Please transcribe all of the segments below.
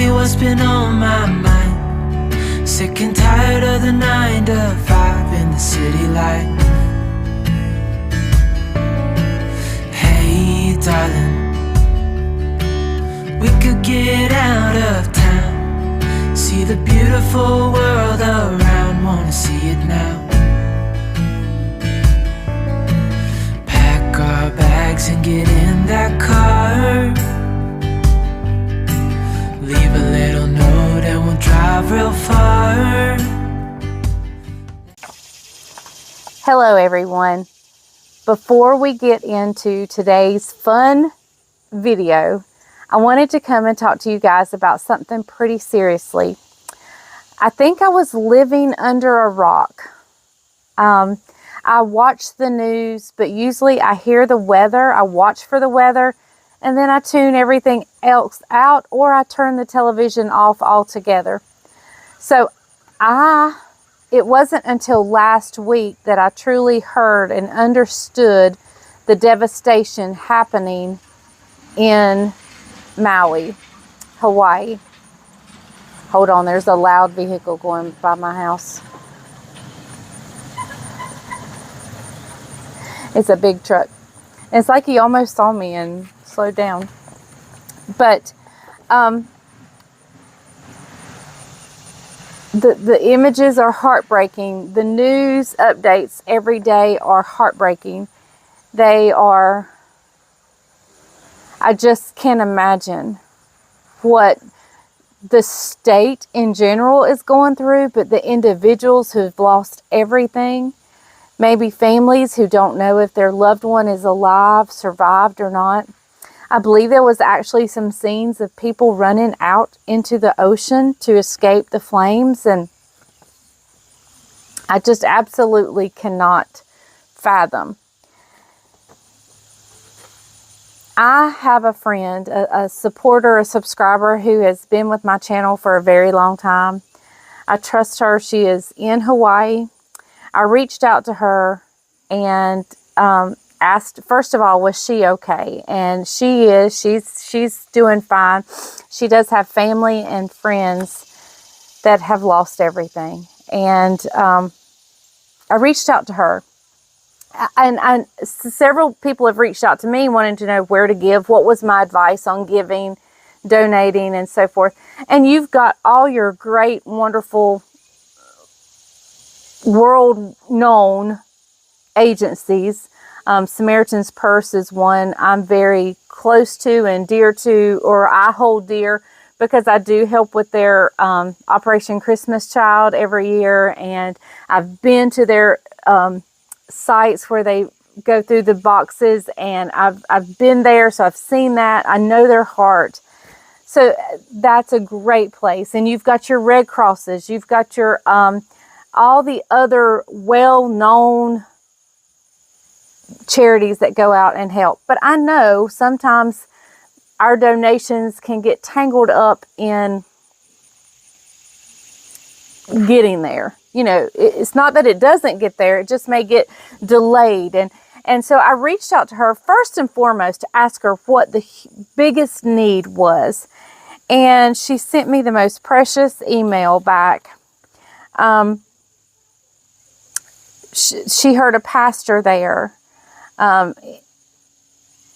you what's been on my mind. Sick and tired of the 9 to 5 in the city life. Hey darling, we could get out of town, see the beautiful world around, wanna see it now. Pack our bags and get in that car, leave a little note and we'll drive real far. Hello everyone. Before we get into today's fun video, I wanted to come and talk to you guys about something pretty seriously. I think I was living under a rock. I watch the news, but usually I hear the weather, I watch for the weather, and then I tune everything else out, or I turn the television off altogether. So it wasn't until last week that I truly heard and understood the devastation happening in Maui, Hawaii. Hold on, there's a loud vehicle going by my house. It's a big truck. It's like he almost saw me and slowed down. But the images are heartbreaking. The news updates every day are heartbreaking. They are, I just can't imagine what the state in general is going through, but the individuals who've lost everything, maybe families who don't know if their loved one is alive, survived or not. I believe there was actually some scenes of people running out into the ocean to escape the flames, and I just absolutely cannot fathom. I have a friend, a supporter, a subscriber who has been with my channel for a very long time. I trust her. She is in Hawaii. I reached out to her and asked, first of all, was she okay? And she is. She's doing fine. She does have family and friends that have lost everything. And I reached out to her. And several people have reached out to me wanting to know where to give, what was my advice on giving, donating, and so forth. And you've got all your great, wonderful, world-known agencies. Samaritan's Purse is one I'm very close to and dear to, or I hold dear, because I do help with their Operation Christmas Child every year, and I've been to their sites where they go through the boxes, and I've been there, so I've seen that. I know their heart. So that's a great place. And you've got your Red Crosses, you've got your all the other well-known charities that go out and help. But I know sometimes our donations can get tangled up in getting there. You know, it's not that it doesn't get there, it just may get delayed. And so I reached out to her first and foremost to ask her what the biggest need was. And she sent me the most precious email back. She heard a pastor there,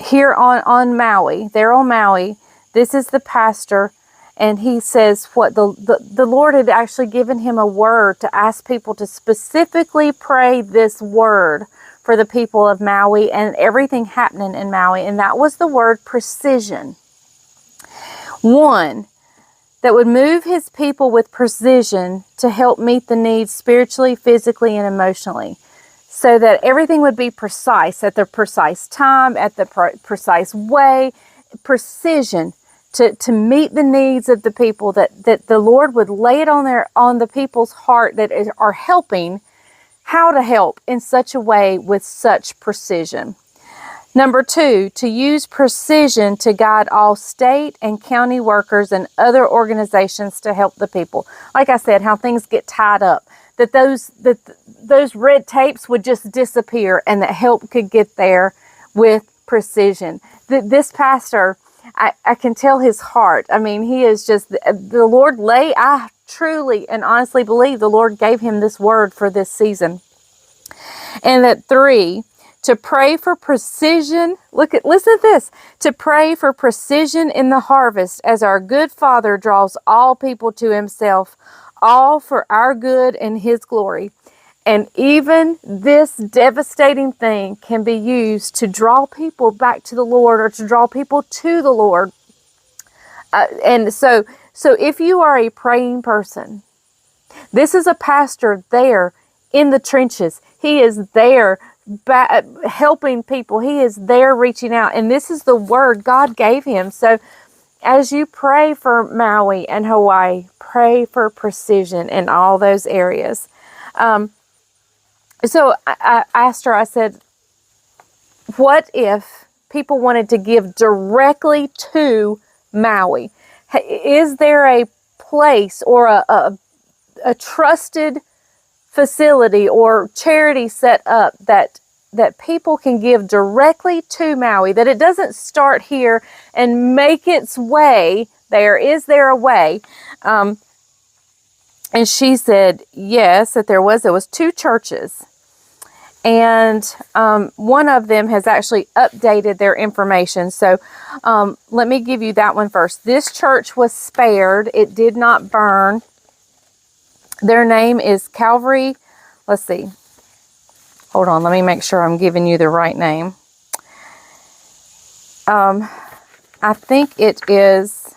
here on Maui. They're on Maui. This is the pastor. And he says what the Lord had actually given him a word to ask people to specifically pray this word for the people of Maui and everything happening in Maui. And that was the word precision. One, that would move his people with precision to help meet the needs spiritually, physically, and emotionally. So that everything would be precise at the precise time, at the precise way, precision. To meet the needs of the people, that the Lord would lay it on the people's heart that are helping, how to help in such a way with such precision. Number two, to use precision to guide all state and county workers and other organizations to help the people. Like I said, how things get tied up, that those red tapes would just disappear and that help could get there with precision. This pastor I can tell his heart. I mean, he is just, the Lord I truly and honestly believe the Lord gave him this word for this season. And that 3, to pray for precision. Listen to this. To pray for precision in the harvest as our good Father draws all people to himself, all for our good and his glory. And even this devastating thing can be used to draw people back to the Lord, or to draw people to the Lord. And so if you are a praying person, this is a pastor there in the trenches. He is there helping people. He is there reaching out. And this is the word God gave him. So as you pray for Maui and Hawaii, pray for precision in all those areas. So I asked her, I said, what if people wanted to give directly to Maui? Is there a place or a trusted facility or charity set up that people can give directly to Maui, that it doesn't start here and make its way there? Is there a way? And she said yes, that there was. There was 2 churches. And one of them has actually updated their information. So let me give you that one first. This church was spared. It did not burn. Their name is Calvary. Let's see. Hold on. Let me make sure I'm giving you the right name. I think it is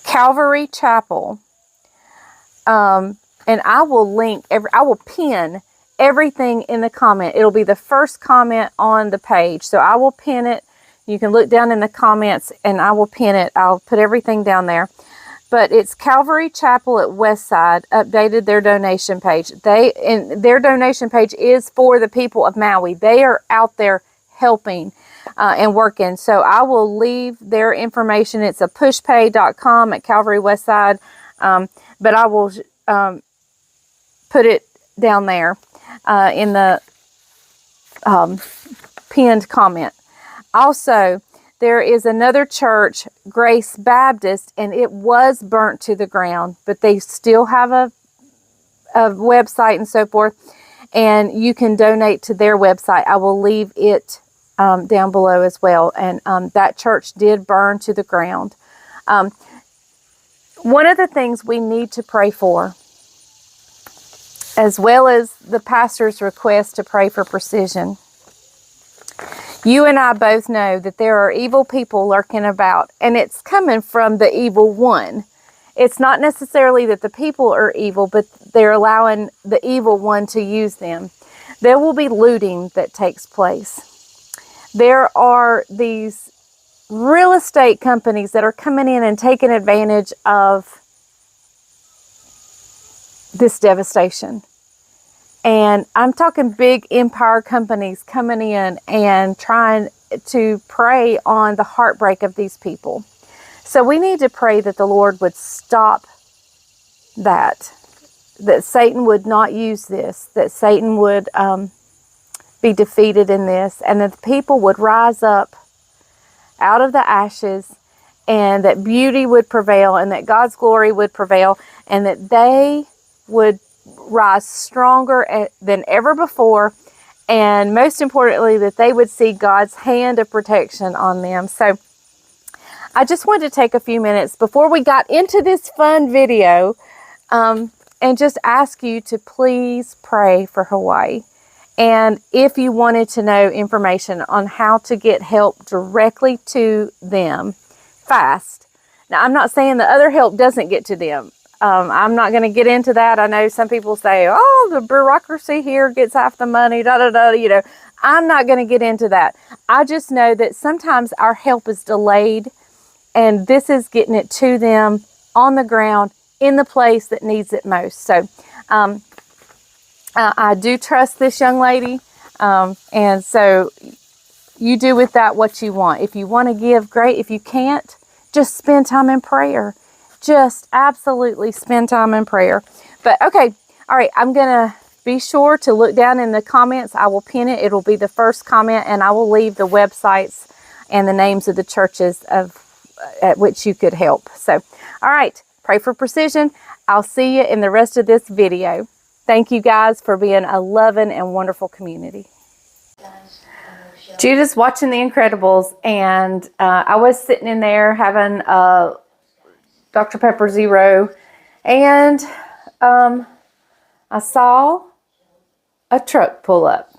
Calvary Chapel. And I will link I will pin everything in the comment. It'll be the first comment on the page. So I will pin it. You can look down in the comments and I will pin it. I'll put everything down there. But it's Calvary Chapel at WestSide updated their donation page. Their donation page is for the people of Maui. They are out there helping and working. So I will leave their information. It's a pushpay.com at Calvary WestSide. But I will put it down there in the pinned comment. Also, there is another church, Grace Baptist, and it was burnt to the ground, but they still have a website and so forth, and you can donate to their website. I will leave it down below as well. And that church did burn to the ground. One of the things we need to pray for, as well as the pastor's request to pray for precision, you and I both know that there are evil people lurking about, and it's coming from the evil one. It's not necessarily that the people are evil, but they're allowing the evil one to use them. There will be looting that takes place. There are these real estate companies that are coming in and taking advantage of this devastation. And I'm talking big empire companies coming in and trying to prey on the heartbreak of these people. So we need to pray that the Lord would stop that Satan would not use this, that Satan would be defeated in this, and that the people would rise up out of the ashes, and that beauty would prevail, and that God's glory would prevail, and that they would rise stronger than ever before, and most importantly, that they would see God's hand of protection on them. So I just wanted to take a few minutes before we got into this fun video and just ask you to please pray for Hawaii. And if you wanted to know information on how to get help directly to them fast. Now, I'm not saying the other help doesn't get to them. I'm not going to get into that. I know some people say, oh, the bureaucracy here gets half the money, you know. I'm not going to get into that. I just know that sometimes our help is delayed, and this is getting it to them on the ground in the place that needs it most. So I do trust this young lady, and so you do with that what you want. If you want to give, great. If you can't, just spend time in prayer. Just absolutely spend time in prayer. But okay, all right, I'm going to be sure to look down in the comments. I will pin it. It'll be the first comment, and I will leave the websites and the names of the churches at which you could help. So, all right, pray for precision. I'll see you in the rest of this video. Thank you guys for being a loving and wonderful community. Judah's watching The Incredibles, and I was sitting in there having Dr. Pepper Zero, and I saw a truck pull up,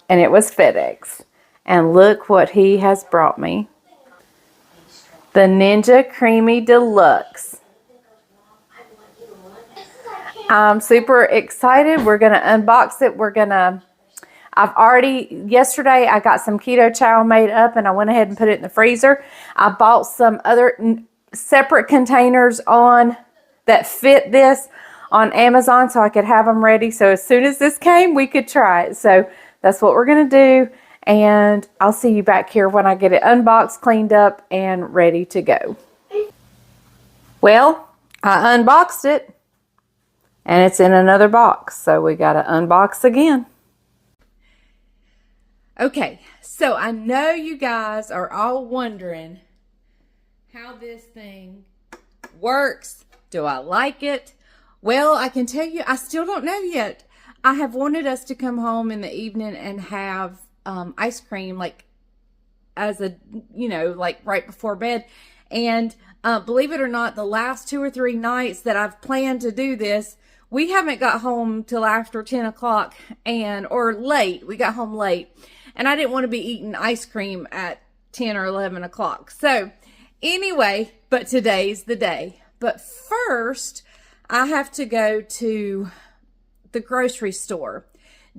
and it was FedEx. And look what he has brought me. The Ninja Creami Deluxe. I'm super excited. We're going to unbox it. Yesterday I got some Keto Chow made up, and I went ahead and put it in the freezer. I bought some other separate containers that fit this on Amazon so I could have them ready. So as soon as this came, we could try it. So that's what we're going to do. And I'll see you back here when I get it unboxed, cleaned up, and ready to go. Well, I unboxed it, and it's in another box. So we got to unbox again. Okay, so I know you guys are all wondering how this thing works. Do I like it? Well, I can tell you, I still don't know yet. I have wanted us to come home in the evening and have ice cream, like like right before bed. And believe it or not, the last 2 or 3 nights that I've planned to do this, we haven't got home till after 10 o'clock or late. We got home late, and I didn't want to be eating ice cream at 10 or 11 o'clock. So anyway, but today's the day. But first, I have to go to the grocery store.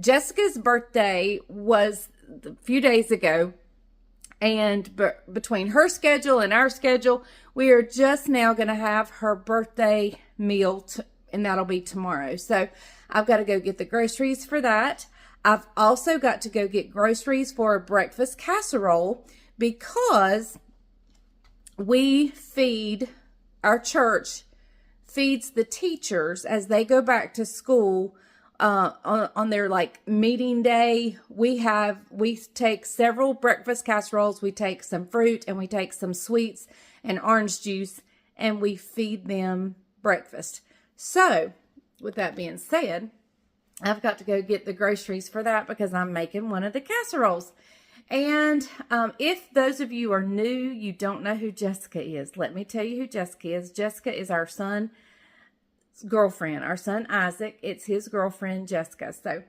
Jessica's birthday was a few days ago, and between her schedule and our schedule, we are just now going to have her birthday meal, and that'll be tomorrow. So I've got to go get the groceries for that. I've also got to go get groceries for a breakfast casserole, because our church feeds the teachers as they go back to school on their meeting day. We take several breakfast casseroles, we take some fruit, and we take some sweets and orange juice, and we feed them breakfast. So with that being said, I've got to go get the groceries for that, because I'm making one of the casseroles. And if those of you are new, you don't know who Jessica is, let me tell you who Jessica is. Jessica is our son's girlfriend, our son Isaac. It's his girlfriend, Jessica. So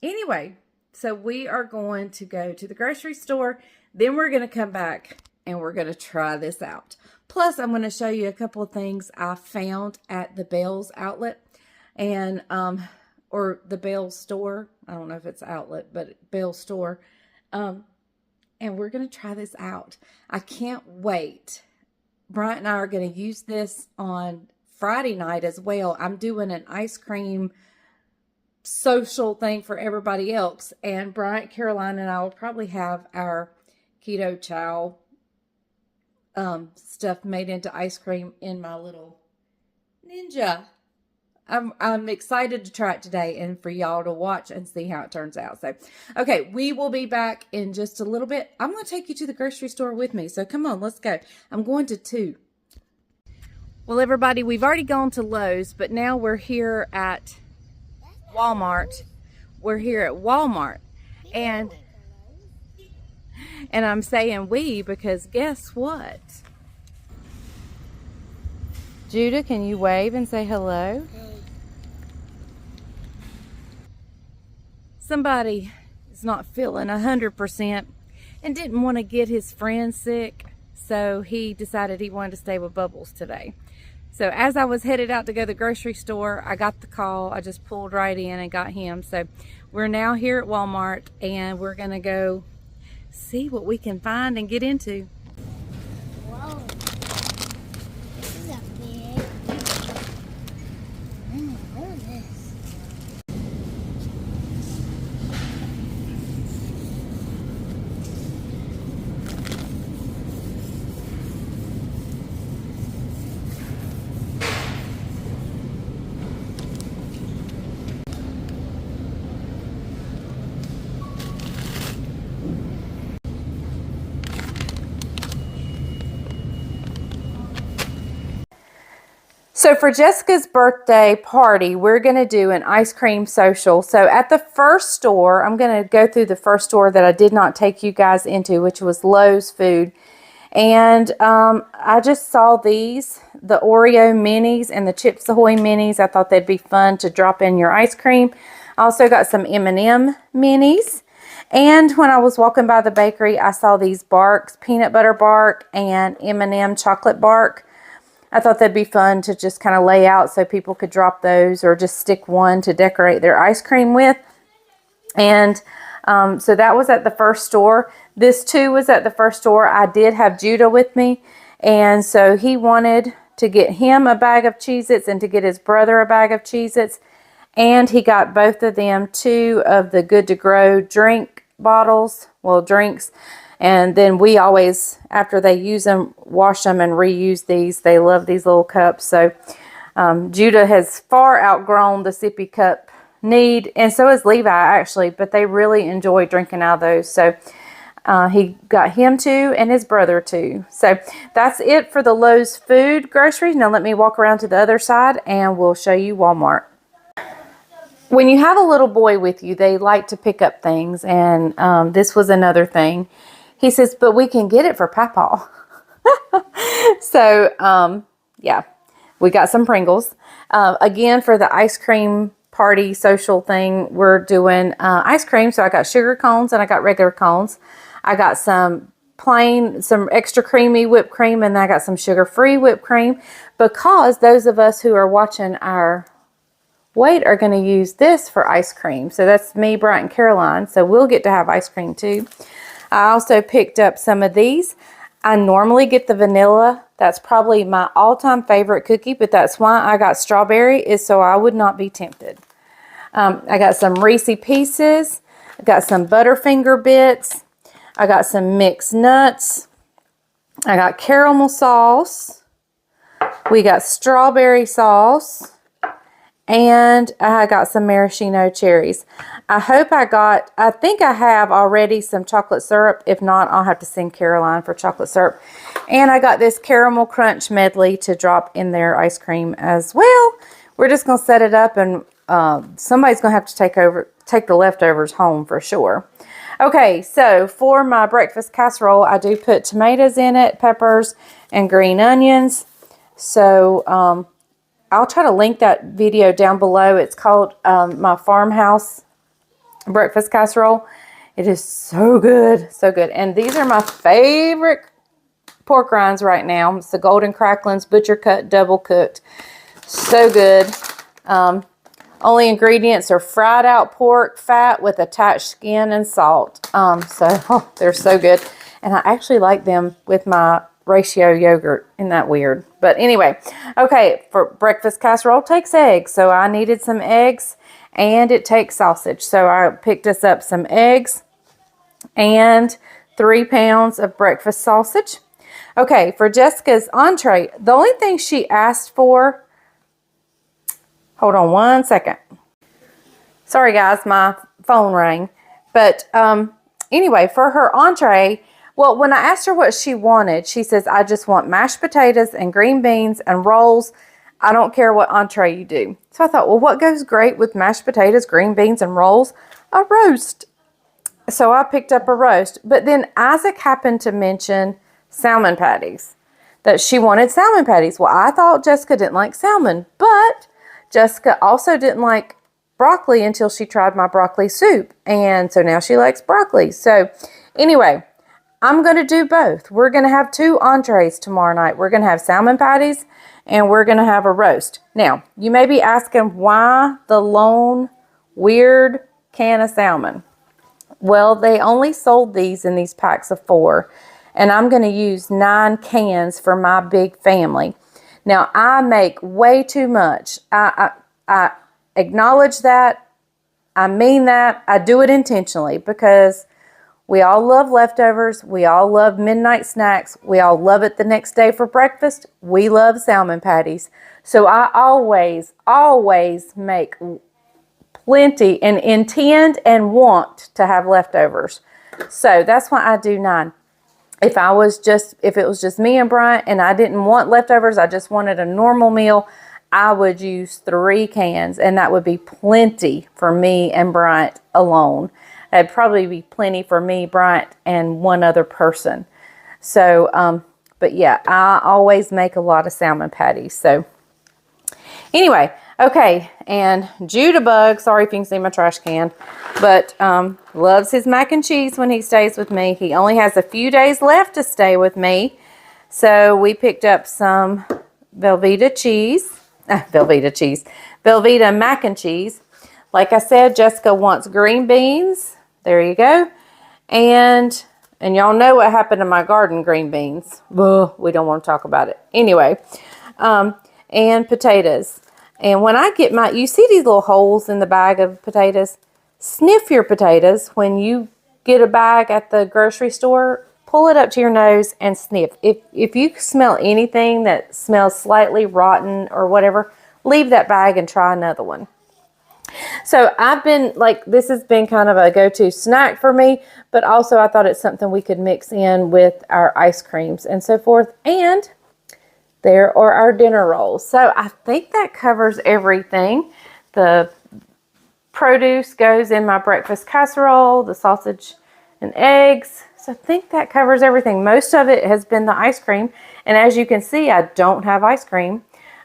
anyway, so we are going to go to the grocery store. Then we're going to come back and we're going to try this out. Plus, I'm going to show you a couple of things I found at the Bell's outlet, and or the Bell's store. I don't know if it's outlet, but Bell's store. And we're going to try this out. I can't wait. Bryant and I are going to use this on Friday night as well. I'm doing an ice cream social thing for everybody else. And Bryant, Caroline, and I will probably have our Keto Chow stuff made into ice cream in my little Ninja. I'm excited to try it today and for y'all to watch and see how it turns out. So, okay, we will be back in just a little bit. I'm going to take you to the grocery store with me. So come on, let's go. I'm going to 2. Well, everybody, we've already gone to Lowe's, but now we're here at Walmart. We're here at Walmart. And I'm saying we because guess what? Judah, can you wave and say hello? Somebody is not feeling 100% and didn't want to get his friend sick, so he decided he wanted to stay with Bubbles today. So as I was headed out to go to the grocery store, I got the call. I just pulled right in and got him. So we're now here at Walmart, and we're going to go see what we can find and get into. Whoa. This is a big. What is this? So for Jessica's birthday party, we're going to do an ice cream social. So at the first store, I'm going to go through the first store that I did not take you guys into, which was Lowe's Food. And I just saw these, the Oreo minis and the Chips Ahoy minis. I thought they'd be fun to drop in your ice cream. I also got some M&M minis. And when I was walking by the bakery, I saw these barks, peanut butter bark and M&M chocolate bark. I thought that'd be fun to just kind of lay out so people could drop those or just stick one to decorate their ice cream with. And so that was at the first store. This too was at the first store. I did have Judah with me. And so he wanted to get him a bag of Cheez-Its and to get his brother a bag of Cheez-Its. And he got both of them 2 of the Good to Grow drink bottles, well, drinks. And then we always, after they use them, wash them and reuse these. They love these little cups. So Judah has far outgrown the sippy cup need, and so has Levi actually, but they really enjoy drinking out of those. So he got him 2 and his brother 2. So that's it for the Lowe's Food groceries. Now let me walk around to the other side and we'll show you Walmart. When you have a little boy with you, they like to pick up things, and this was another thing. He says, but we can get it for Papa. So, yeah, we got some Pringles. Again, for the ice cream party social thing, we're doing ice cream. So I got sugar cones and I got regular cones. I got some extra creamy whipped cream, and I got some sugar-free whipped cream, because those of us who are watching our weight are going to use this for ice cream. So that's me, Bryant, and Caroline. So we'll get to have ice cream too. I also picked up some of these. I normally get the vanilla. That's probably my all-time favorite cookie, but that's why I got strawberry, is so I would not be tempted. I got some Reese Pieces. I got some Butterfinger bits. I got some mixed nuts. I got caramel sauce. We got strawberry sauce. And I got some maraschino cherries. I think I have already some chocolate syrup. If not, I'll have to send Caroline for chocolate syrup. And I got this caramel crunch medley to drop in their ice cream as well. We're just going to set it up, and somebody's going to have to take the leftovers home for sure. Okay, so for my breakfast casserole, I do put tomatoes in it, peppers, and green onions. So, I'll try to link that video down below. It's called my Farmhouse breakfast casserole. It is so good, so good. And these are my favorite pork rinds right now. It's the Golden Cracklins Butcher Cut Double Cooked. So good. Only ingredients are fried out pork fat with attached skin and salt. They're so good. And I actually like them with my ratio yogurt. Isn't that weird? But anyway, okay, for breakfast casserole takes eggs. So I needed some eggs, and it takes sausage. So I picked us up some eggs and 3 pounds of breakfast sausage. Okay, for Jessica's entree, the only thing she asked for, hold on one second. Sorry guys, my phone rang. But anyway, for her entree, well, when I asked her what she wanted, she says, I just want mashed potatoes and green beans and rolls. I don't care what entree you do. So I thought, well, what goes great with mashed potatoes, green beans, and rolls? A roast. So I picked up a roast. But then Isaac happened to mention salmon patties, that she wanted salmon patties. Well, I thought Jessica didn't like salmon, but Jessica also didn't like broccoli until she tried my broccoli soup. And so now she likes broccoli. So anyway, I'm going to do both. We're going to have 2 entrees tomorrow night. We're going to have salmon patties, and we're going to have a roast. Now, you may be asking, why the lone weird can of salmon? Well, they only sold these in these packs of 4, and I'm going to use 9 cans for my big family. Now, I make way too much. I acknowledge that. I mean that. I do it intentionally, because we all love leftovers. We all love midnight snacks. We all love it the next day for breakfast. We love salmon patties. So I always make plenty and intend and want to have leftovers. So that's why I do 9. If it was just me and Bryant and I didn't want leftovers, I just wanted a normal meal, I would use 3 cans, and that would be plenty for me and Bryant alone. It'd probably be plenty for me, Bryant, and one other person. So, but yeah, I always make a lot of salmon patties. So anyway, okay, and Judabug, sorry if you can see my trash can, but loves his mac and cheese when he stays with me. He only has a few days left to stay with me. So we picked up some Velveeta mac and cheese. Like I said, Jessica wants green beans. There you go. And y'all know what happened to my garden green beans. Ugh, we don't want to talk about it. Anyway, and potatoes. And when I get you see these little holes in the bag of potatoes? Sniff your potatoes. When you get a bag at the grocery store, pull it up to your nose and sniff. If you smell anything that smells slightly rotten or whatever, leave that bag and try another one. So I've been this has been kind of a go-to snack for me, but also I thought it's something we could mix in with our ice creams and so forth. And there are our dinner rolls. So I think that covers everything. The produce goes in my breakfast casserole, the sausage and eggs. So I think that covers everything. Most of it has been the ice cream. And as you can see, I don't have ice cream.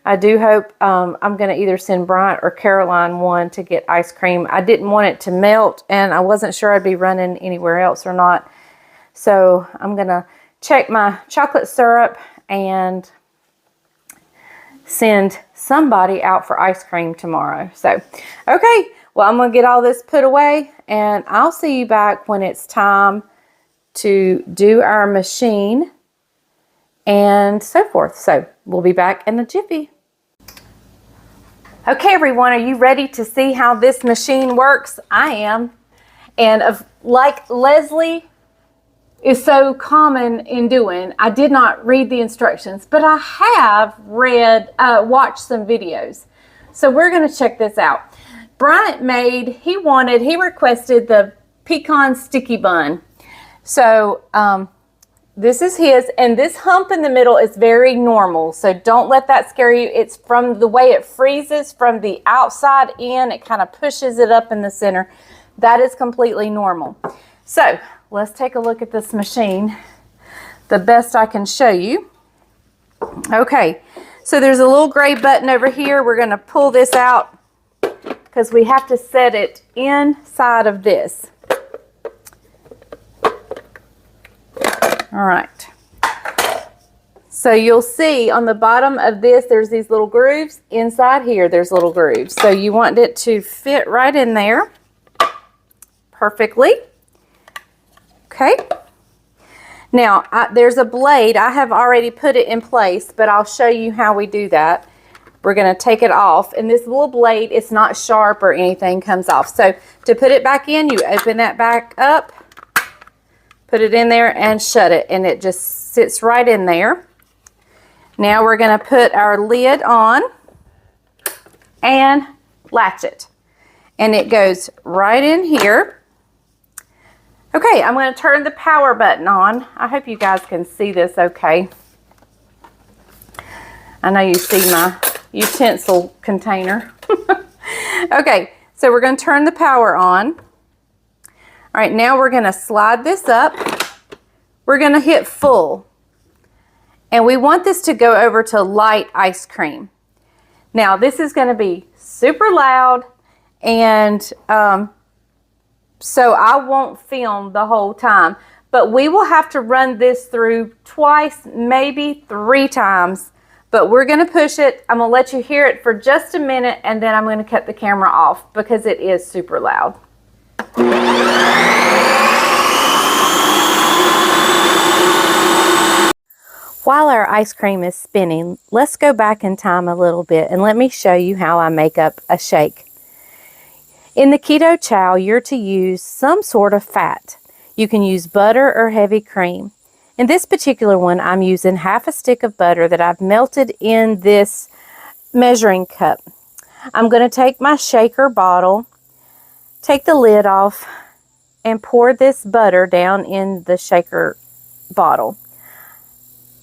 I do hope I'm going to either send Bryant or Caroline one to get ice cream. I didn't want it to melt, and I wasn't sure I'd be running anywhere else or not. So I'm going to check my chocolate syrup and send somebody out for ice cream tomorrow. So, okay. Well, I'm going to get all this put away, and I'll see you back when it's time to do our machine and so forth. So we'll be back in a jiffy. Okay, everyone, are you ready to see how this machine works? I am. And like Leslie is so common in doing, I did not read the instructions, but I have watched some videos. So we're going to check this out. Bryant he requested the pecan sticky bun. So this is his, and this hump in the middle is very normal. So don't let that scare you. It's from the way it freezes from the outside in. It kind of pushes it up in the center. That is completely normal. So let's take a look at this machine the best I can show you. Okay, so there's a little gray button over here. We're going to pull this out because we have to set it inside of this. All right. So you'll see on the bottom of this, there's these little grooves. Inside here, there's little grooves. So you want it to fit right in there perfectly. Okay. Now, there's a blade. I have already put it in place, but I'll show you how we do that. We're going to take it off, and this little blade, it's not sharp or anything, comes off. So to put it back in, you open that back up, put it in there and shut it, and it just sits right in there. Now we're going to put our lid on and latch it, and it goes right in here. Okay, I'm going to turn the power button on. I hope you guys can see this okay. I know you see my utensil container. Okay, so we're going to turn the power on. All right, now we're going to slide this up. We're going to hit full. And we want this to go over to light ice cream. Now, this is going to be super loud, and so I won't film the whole time. But we will have to run this through twice, maybe 3 times. But we're going to push it. I'm going to let you hear it for just a minute, and then I'm going to cut the camera off because it is super loud. While our ice cream is spinning, let's go back in time a little bit and let me show you how I make up a shake. In the Keto Chow, you're to use some sort of fat. You can use butter or heavy cream. In this particular one, I'm using half a stick of butter that I've melted in this measuring cup. I'm going to take my shaker bottle, take the lid off, and pour this butter down in the shaker bottle.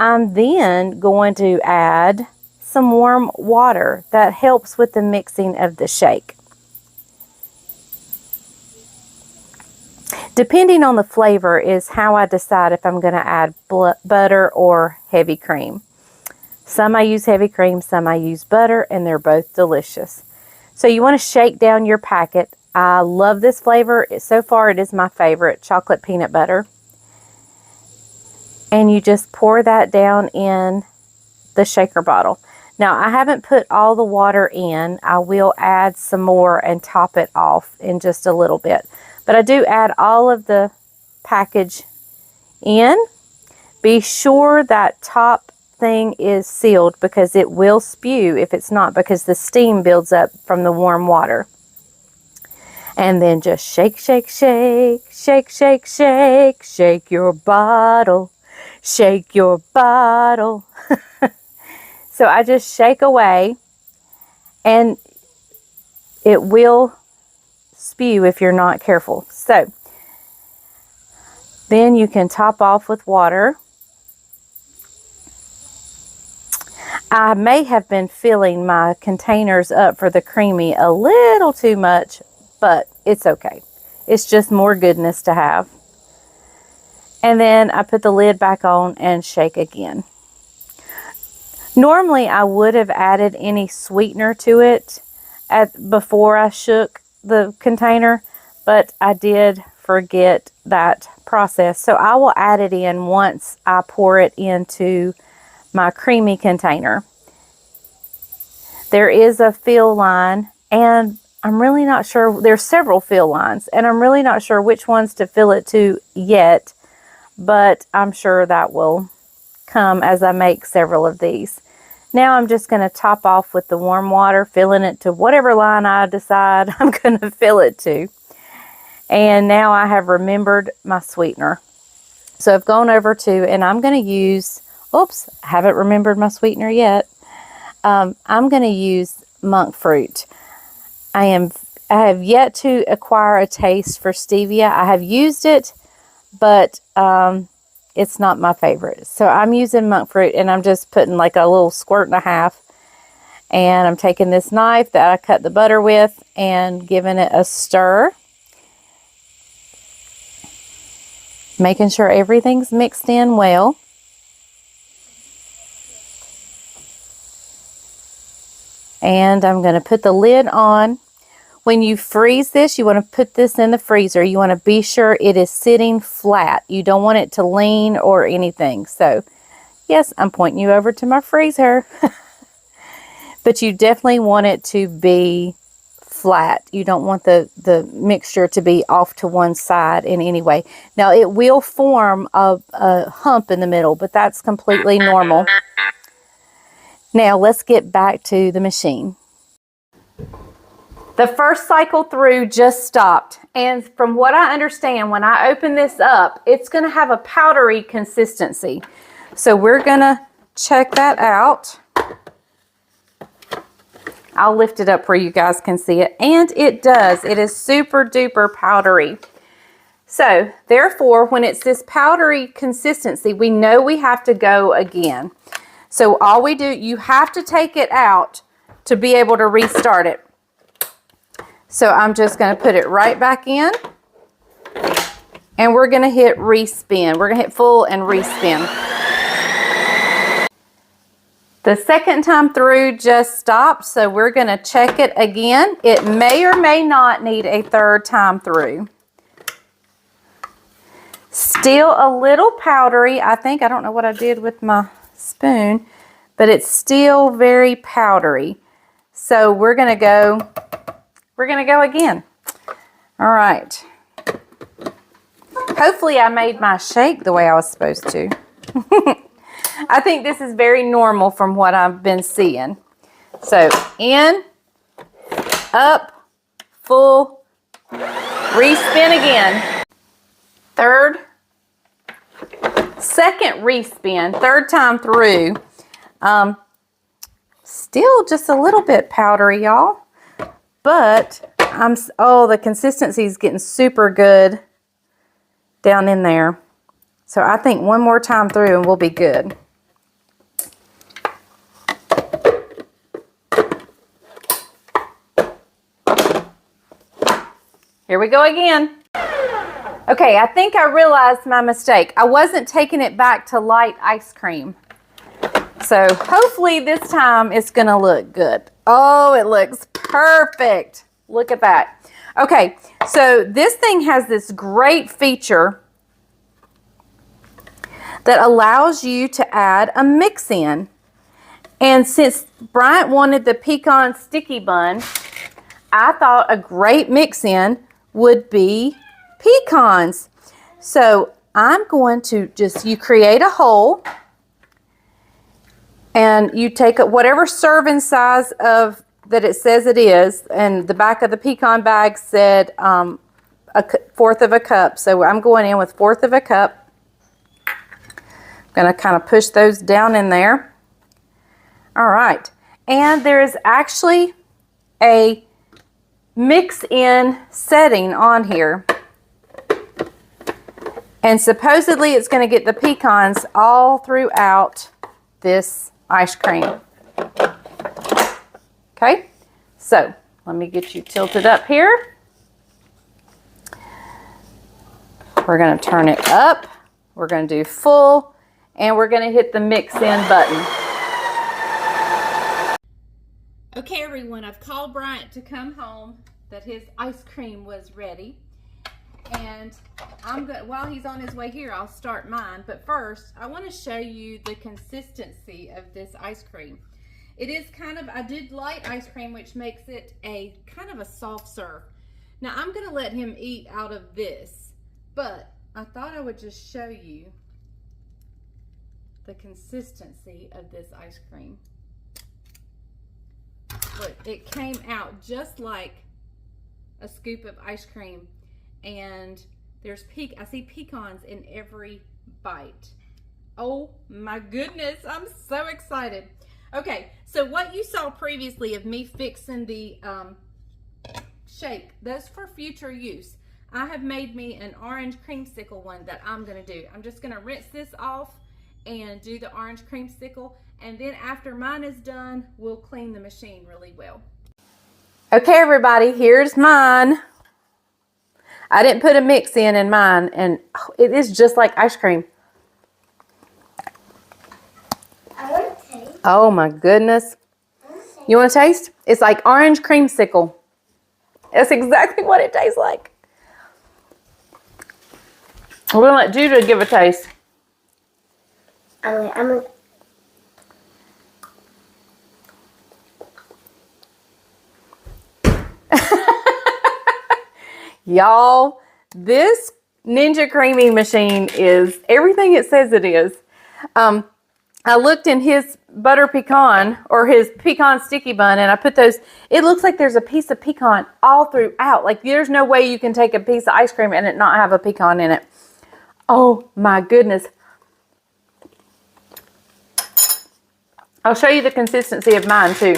I'm then going to add some warm water. That helps with the mixing of the shake. Depending on the flavor is how I decide if I'm going to add butter or heavy cream. Some I use heavy cream, some I use butter, and they're both delicious. So you want to shake down your packet. I love this flavor. So far it is my favorite, chocolate peanut butter. And you just pour that down in the shaker bottle. Now I haven't put all the water in. I will add some more and top it off in just a little bit. But I do add all of the package in. Be sure that top thing is sealed because it will spew if it's not, because the steam builds up from the warm water. And then just shake, shake, shake, shake, shake, shake, shake your bottle, shake your bottle. So I just shake away, and it will spew if you're not careful. So then you can top off with water. I may have been filling my containers up for the Creami a little too much, but it's okay. It's just more goodness to have. And then I put the lid back on and shake again. Normally I would have added any sweetener to it before I shook the container, but I did forget that process. So I will add it in once I pour it into my Creami container. There is a fill line, and I'm really not sure. There's several fill lines, and I'm really not sure which ones to fill it to yet, but I'm sure that will come as I make several of these. Now I'm just going to top off with the warm water, filling it to whatever line I decide I'm going to fill it to. And now I have remembered my sweetener. So I've gone over to, and I'm going to use, oops, I haven't remembered my sweetener yet. I'm going to use monk fruit. I have yet to acquire a taste for stevia. I have used it, but it's not my favorite. So I'm using monk fruit, and I'm just putting like a little squirt and a half. And I'm taking this knife that I cut the butter with and giving it a stir. Making sure everything's mixed in well. And I'm going to put the lid on. When you freeze this, you want to put this in the freezer. You want to be sure it is sitting flat. You don't want it to lean or anything. So, yes, I'm pointing you over to my freezer. But you definitely want it to be flat. You don't want the mixture to be off to one side in any way. Now, it will form a hump in the middle, but that's completely normal. Now, let's get back to the machine. The first cycle through just stopped, and from what I understand, when I open this up, it's going to have a powdery consistency. So we're going to check that out. I'll lift it up where you guys can see it, and it does. It is super duper powdery. So therefore, when it's this powdery consistency, we know we have to go again. So all we do, you have to take it out to be able to restart it. So I'm just going to put it right back in, and we're going to hit respin. We're going to hit full and respin. The second time through just stopped, so we're going to check it again. It may or may not need a third time through. Still a little powdery. I don't know what I did with my spoon, but it's still very powdery. So we're going to go again. All right. Hopefully I made my shake the way I was supposed to. I think this is very normal from what I've been seeing. So in, up, full, respin again. Second respin, third time through. Still just a little bit powdery, y'all. But the consistency is getting super good down in there. So I think one more time through and we'll be good. Here we go again. Okay, I think I realized my mistake. I wasn't taking it back to light ice cream. So hopefully this time it's gonna look good. Oh, it looks perfect. Look at that. Okay, so this thing has this great feature that allows you to add a mix in. And since Bryant wanted the pecan sticky bun, I thought a great mix in would be pecans. So I'm going to you create a hole and you take whatever serving size of that it says it is, and the back of the pecan bag said a fourth of a cup. So I'm going in with fourth of a cup. I'm going to kind of push those down in there. All right. And there is actually a mix in setting on here. And supposedly it's going to get the pecans all throughout this ice cream. Okay, so let me get you tilted up here. We're going to turn it up. We're going to do full, and we're going to hit the mix in button. Okay, everyone, I've called Bryant to come home that his ice cream was ready. And while he's on his way here, I'll start mine. But first, I want to show you the consistency of this ice cream. It is I did light ice cream, which makes it a kind of a soft serve. Now, I'm going to let him eat out of this, but I thought I would just show you the consistency of this ice cream. Look, it came out just like a scoop of ice cream. And there's I see pecans in every bite. Oh my goodness, I'm so excited. Okay, so what you saw previously of me fixing the shake, that's for future use. I have made me an orange creamsicle one that I'm gonna do. I'm just gonna rinse this off and do the orange creamsicle, and then after mine is done, we'll clean the machine really well. Okay, everybody, here's mine. I didn't put a mix in mine, and it is just like ice cream. I want to taste. Oh my goodness. You want to taste? It's like orange creamsicle. That's exactly what it tastes like. We're going to let Judah give a taste. Y'all, this Ninja Creamy machine is everything it says it is. I looked in his butter pecan or his pecan sticky bun, and I put those. It looks like there's a piece of pecan all throughout. Like there's no way you can take a piece of ice cream and it not have a pecan in it. Oh my goodness. I'll show you the consistency of mine too.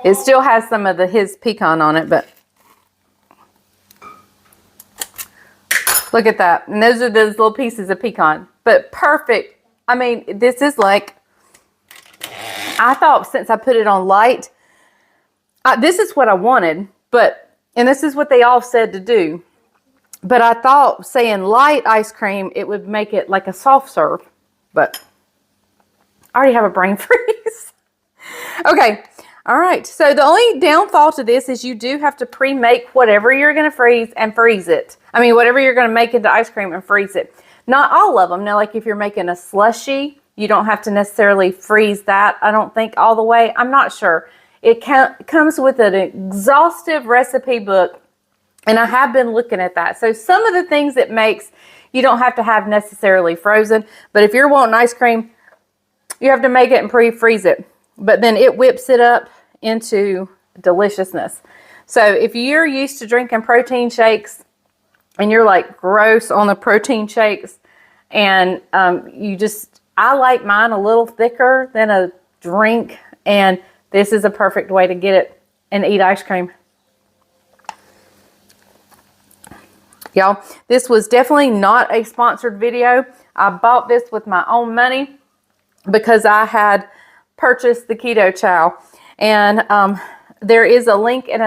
It still has some of his pecan on it, but look at that. And those are those little pieces of pecan, but perfect. I mean, this is like, I thought since I put it on light, this is what I wanted, and this is what they all said to do. But I thought saying light ice cream, it would make it like a soft serve, but I already have a brain freeze. Okay. All right, so the only downfall to this is you do have to pre-make whatever you're going to freeze and freeze it. I mean, whatever you're going to make into ice cream and freeze it. Not all of them. Now, like if you're making a slushie, you don't have to necessarily freeze that, I don't think, all the way. I'm not sure. It comes with an exhaustive recipe book, and I have been looking at that. So some of the things it makes, you don't have to have necessarily frozen. But if you're wanting ice cream, you have to make it and pre-freeze it. But then it whips it up into deliciousness. So if you're used to drinking protein shakes and you're like gross on the protein shakes, and I like mine a little thicker than a drink, and this is a perfect way to get it and eat ice cream. Y'all, this was definitely not a sponsored video. I bought this with my own money because I had purchased the Keto Chow, and there is a link and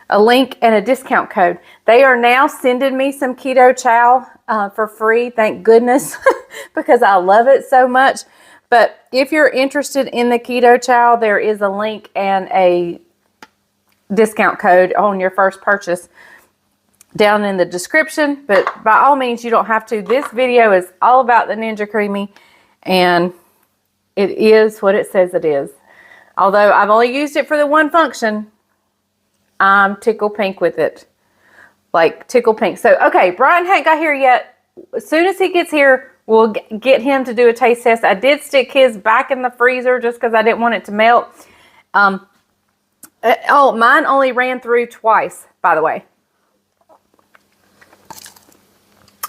a discount code. They are now sending me some Keto Chow for free, thank goodness, because I love it so much. But if you're interested in the Keto Chow, there is a link and a discount code on your first purchase down in the description. But by all means, you don't have to. This video is all about the Ninja Creami, and it is what it says it is. Although I've only used it for the one function, I'm tickle pink with it. Like tickle pink. So, okay, Brian hadn't got here yet. As soon as he gets here, we'll get him to do a taste test. I did stick his back in the freezer just because I didn't want it to melt. Oh, mine only ran through twice, by the way.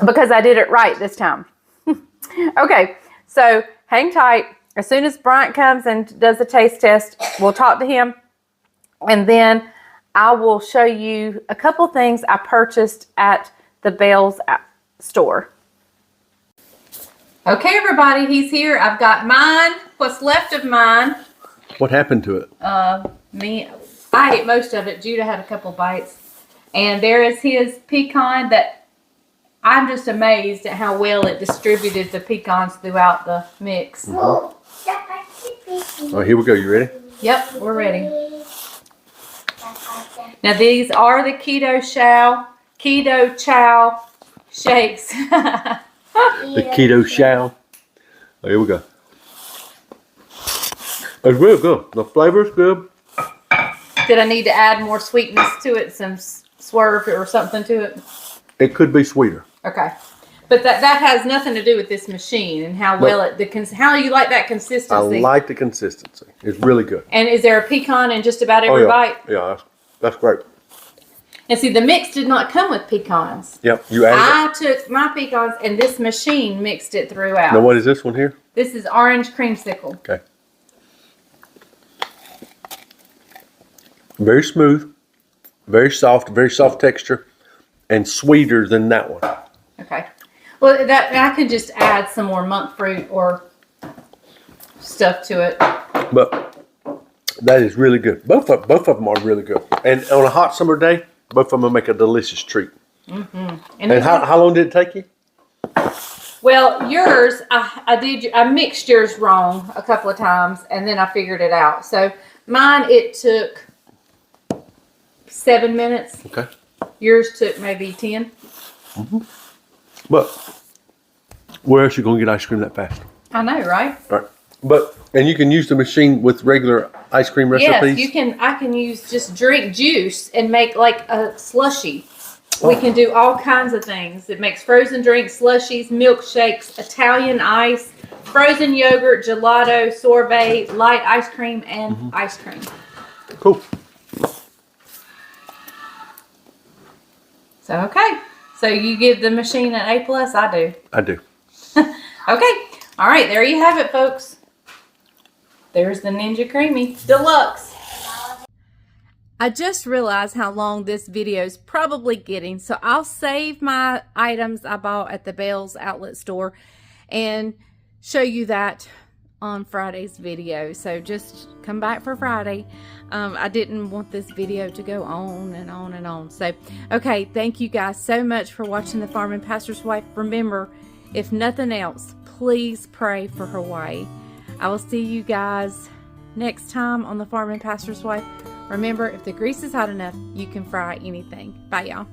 Because I did it right this time. Okay, so hang tight. As soon as Bryant comes and does the taste test, we'll talk to him. And then I will show you a couple things I purchased at the Bell's store. Okay, everybody, he's here. I've got mine, what's left of mine. What happened to it? I ate most of it. Judah had a couple bites. And there is his pecan that I'm just amazed at how well it distributed the pecans throughout the mix. Oh, Oh, here we go. You ready? Yep, we're ready. Now these are the Keto Chow shakes. The Keto Chow. Oh, here we go. It's real good. The flavor's good. Did I need to add more sweetness to it? Some swerve or something to it? It could be sweeter. Okay. But that has nothing to do with this machine and how well how you like that consistency. I like the consistency. It's really good. And is there a pecan in just about every bite? Yeah, that's great. And see, the mix did not come with pecans. Yep, you added I took my pecans and this machine mixed it throughout. Now, what is this one here? This is orange creamsicle. Okay. Very smooth, very soft texture, and sweeter than that one. Okay. Well, I could just add some more monk fruit or stuff to it. But that is really good. Both of them are really good. And on a hot summer day, both of them will make a delicious treat. Mm-hmm. And how long did it take you? Well, yours, I mixed yours wrong a couple of times, and then I figured it out. So mine, it took 7 minutes. Okay. Yours took maybe 10. Mm-hmm. But where else are you going to get ice cream that fast? I know, right? All right. And you can use the machine with regular ice cream recipes? Yes, you can. I can use just drink juice and make like a slushie. Oh. We can do all kinds of things. It makes frozen drinks, slushies, milkshakes, Italian ice, frozen yogurt, gelato, sorbet, light ice cream, and ice cream. Cool. So, okay. So you give the machine an A+? I do. I do. Okay. All right. There you have it, folks. There's the Ninja Creami Deluxe. I just realized how long this video is probably getting, so I'll save my items I bought at the Bell's outlet store and show you that on Friday's video. So just come back for Friday. I didn't want this video to go on and on and on. So, okay, thank you guys so much for watching The Farm and Pastor's Wife. Remember, if nothing else, please pray for Hawaii. I will see you guys next time on The Farm and Pastor's Wife. Remember, if the grease is hot enough, you can fry anything. Bye, y'all.